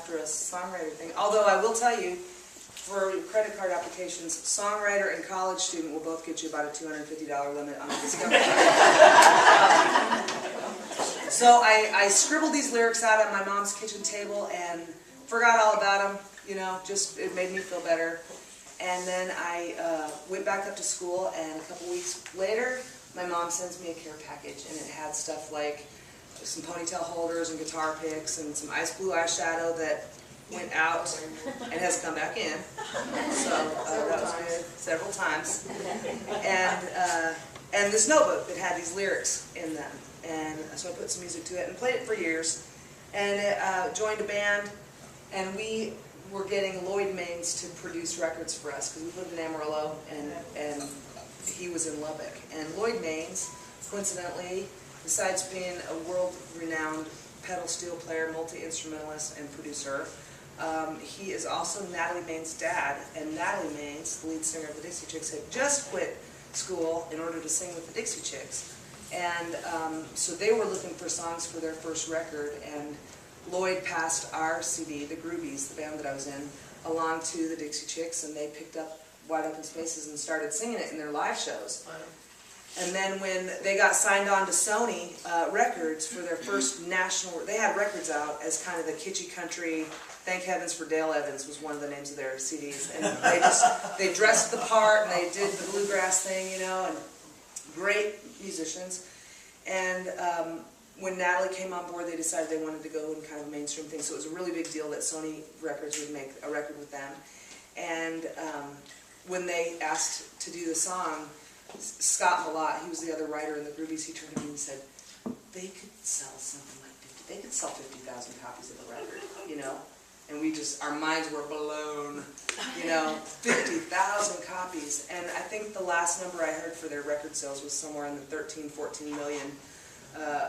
after a songwriter thing. Although I will tell you, for your credit card applications, songwriter and college student will both get you about a $250 limit on a discovery. So I scribbled these lyrics out on my mom's kitchen table and forgot all about them. You know, just it made me feel better. And then I went back up to school, and a couple weeks later, my mom sends me a care package, and it had stuff like some ponytail holders and guitar picks and some ice blue eyeshadow that went out and has come back in. So that was good several times. And this notebook that had these lyrics in them. And so I put some music to it and played it for years. And joined a band, and we were getting Lloyd Maines to produce records for us because we lived in Amarillo, and he was in Lubbock. And Lloyd Maines, coincidentally, besides being a world-renowned pedal steel player, multi-instrumentalist, and producer, he is also Natalie Maines' dad. And Natalie Maines, the lead singer of the Dixie Chicks, had just quit school in order to sing with the Dixie Chicks. And so they were looking for songs for their first record, and Lloyd passed our CD, the Groovies, the band that I was in, along to the Dixie Chicks, and they picked up Wide Open Spaces and started singing it in their live shows. Wow. And then when they got signed on to Sony Records for their first national, they had records out as kind of the kitschy country. Thank Heavens for Dale Evans was one of the names of their CDs, and they dressed the part, and they did the bluegrass thing, you know, and great musicians. And when Natalie came on board, they decided they wanted to go in kind of a mainstream thing, so it was a really big deal that Sony Records would make a record with them. And when they asked to do the song, Scott Malott, he was the other writer in the Groovies, he turned to me and said, they could sell something like 50, they could sell 50,000 copies of the record, you know? And we just, our minds were blown, you know, 50,000 copies. And I think the last number I heard for their record sales was somewhere in the 13, 14 million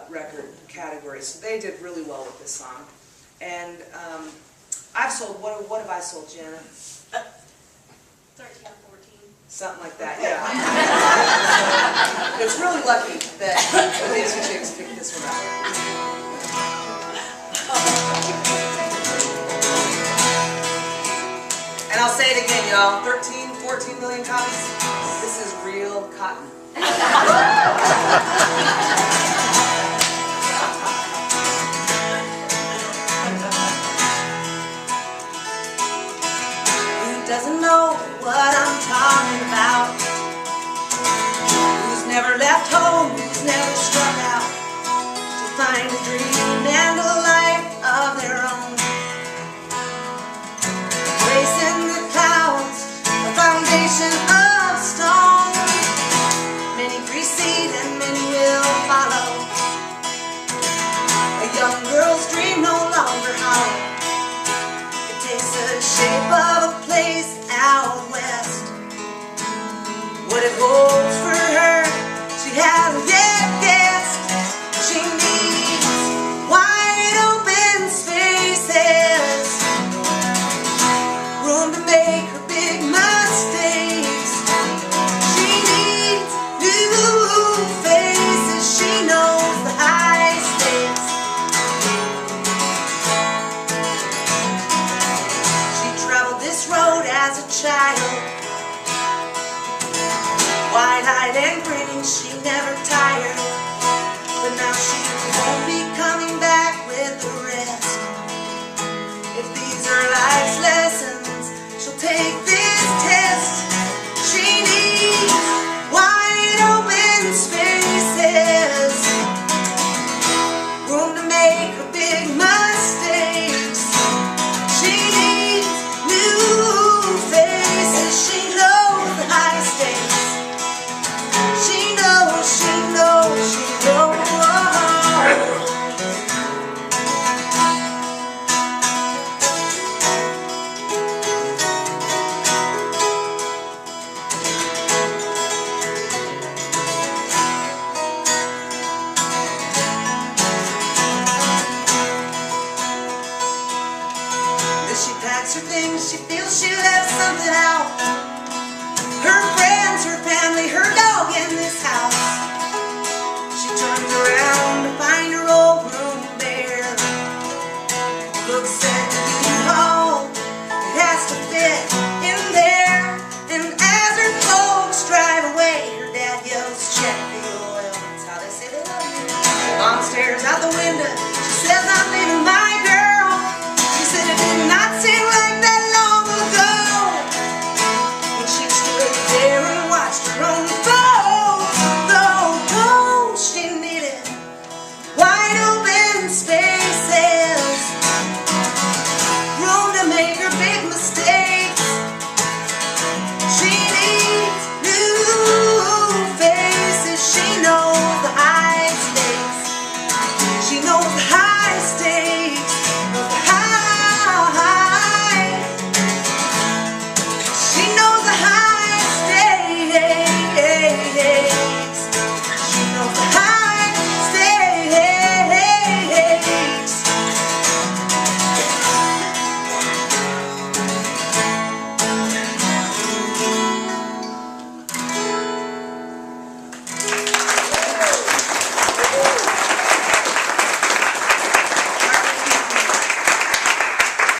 record category. So they did really well with this song. And I've sold, what have I sold, Jana? 13 or 14. Something like that, yeah. It's really lucky that the Dixie Chicks picked this one up. And I'll say it again, y'all. 13, 14 million copies. This is real cotton. Who doesn't know what I'm talking about? Who's never left home? Who's never struck out to find a dream and a life of their own? In the clouds, a foundation of stone. Many precede and many will follow. A young girl's dream no longer hollow. It takes the shape of a place out west. What it holds for her, she hasn't yet guessed. She needs wide open spaces, room to make her big mistakes. She needs new faces. She knows the high stakes. She traveled this road as a child, wide-eyed and grinning, she never tired. But now she won't be coming back with the rest. If these are life's lessons, she'll take this test. She needs wide open spaces, room to make her big mistakes. She needs new faces. She knows the high stakes. She knows, she knows, she knows. She packs her things, she feels she left something out. Her friends, her family, her dog in this house. She turns around to find her old room bare. Looks at the Woo!